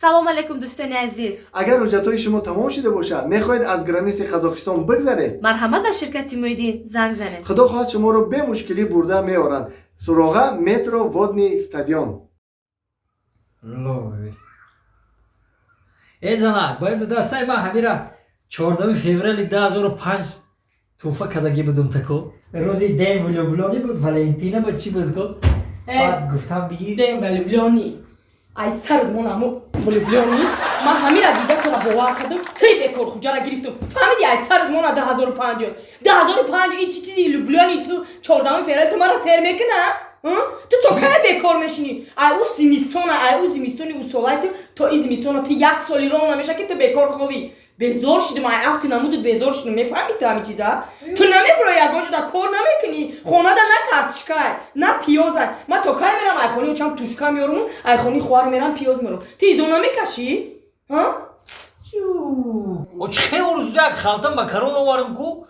سلام علیکم دوستان عزیز. اگر حجتهای شما تمام شده باشد میخواهید از گرانیس قزاقستان بگذرید، مرحمت به شرکت مویدین زنگ زنید. خدا خواهد شما رو به مشکلی برده میآورند. سراغ مترو ودنی استادیوم. لوی ای جناب باید دستای ما همیرا 14 فوریه 2005 توفه کداگی بودم تکو روزی دیم ولوبلونی بود ولنتینا با چی بود گفت بعد گفتم بگی دیم ولوبلونی ای سر مونمو ولوبلونی ما همین دیگه تو را باور کردم تی بکر خوجا را گرفتم فهمیدی ای سر مونا 2005 این چیزی لوبلونی تو 14 فوریه تو مرا سر میکنه تو کی بکر میشینی ای او زمستون او سالای تو این زمستون تو یک سالی رو نمیشه که تو بکر خوبی بزار شدم ای وقت نمود بزار شدم میفهمی تو همین چیزا تو نمیبرای یگانجا دا کار نمیکنی خونه دا نه کارتشکای نه پیازه ما تو کی میرم ای خونی چم توشکا میارم ای خونی خوار میرم پیاز میارم تو ایزونا میکشی ها او چه روز یک خالتم ماکارون آوردم کو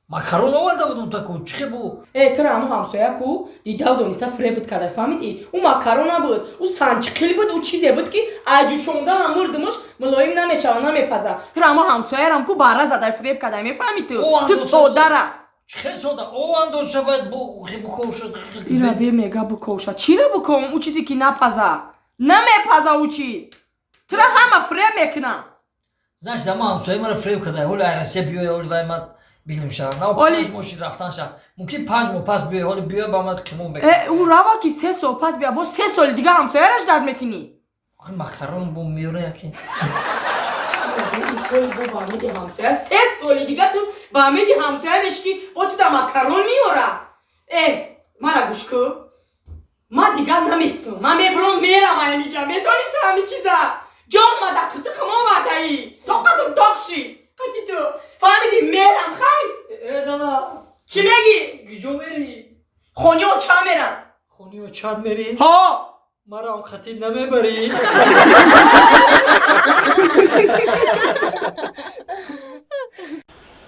ماکارون آورده بودم تکو چه بو تو را همو همسایه کو دیده بود نیستا فری بود کده فهمیدی او ماکارون بود او سانچقیل بود او چیزی بود که اجو شوندن امردمش ملایم نمیشه و نمیپزه تو را همو همسایه رم کو باره زده فری کده میفهمی تو سوده را چه سوده او اندو شود بو بکوشد ایرا بی میگه بکوشه چی را بکوم او چیزی که نپزه نمیپزه او چیز تو را همه فری میکنه زنش دما همسایه مرا فریب کرده هول ایرسیه بیای هول وای من بیلم شد نه 5 ماشین رفتن شد ممکن 5 ماه پس بیای هول بیا با من قیمون بگیر اون روا که 3 سال پس بیا با 3 سال دیگه همسایه رش درد میکنی آخه ماکارون بو میاره یکی با میدی همسایه 3 سال دیگه تو با میدی همسایه میشکی با تو دا ماکارون میاره مرا گوش کو ما دیگه نمیستم من میبرم میرم اینجا میدانی تو همین چیزا جان ماده تو خما ورده ای تو قدم داغشی قدی تو فهمیدی میرم خیلی ازانا چی میگی؟ گیجو میری خونی و چا میرم خونی و چاد میری ها مرا هم خطی نمیبری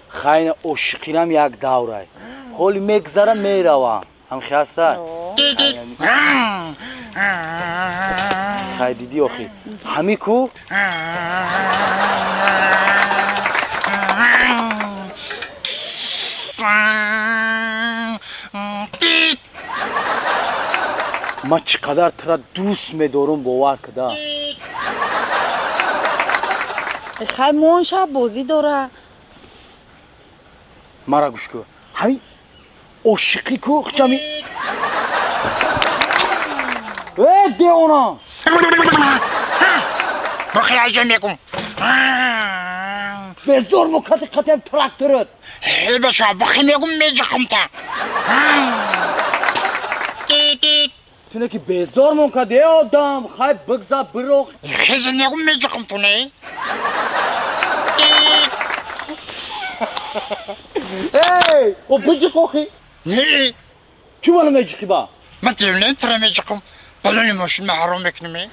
خاين عشقینم یک دوره حال میگذره میروم هم خسته خای دیدی آخی همی کو ما چقدر تو را دوست میدارم باور کده خیلی مون شب بازی داره مرا گوش کن همین عشقی کو خچمی دیونا بخیاجه میگم بزور مکتی قطعیم تراکتورت بشا بخی میگم میجخم تا تونه که بزار مکتی آدم خواهی بگذار بروخ خیزه میگم میجخم تو نه ای او بجی خوخی نه کی بالا میجخی با ما دیونه تره میجخم بلونی ماشین محروم میکنمی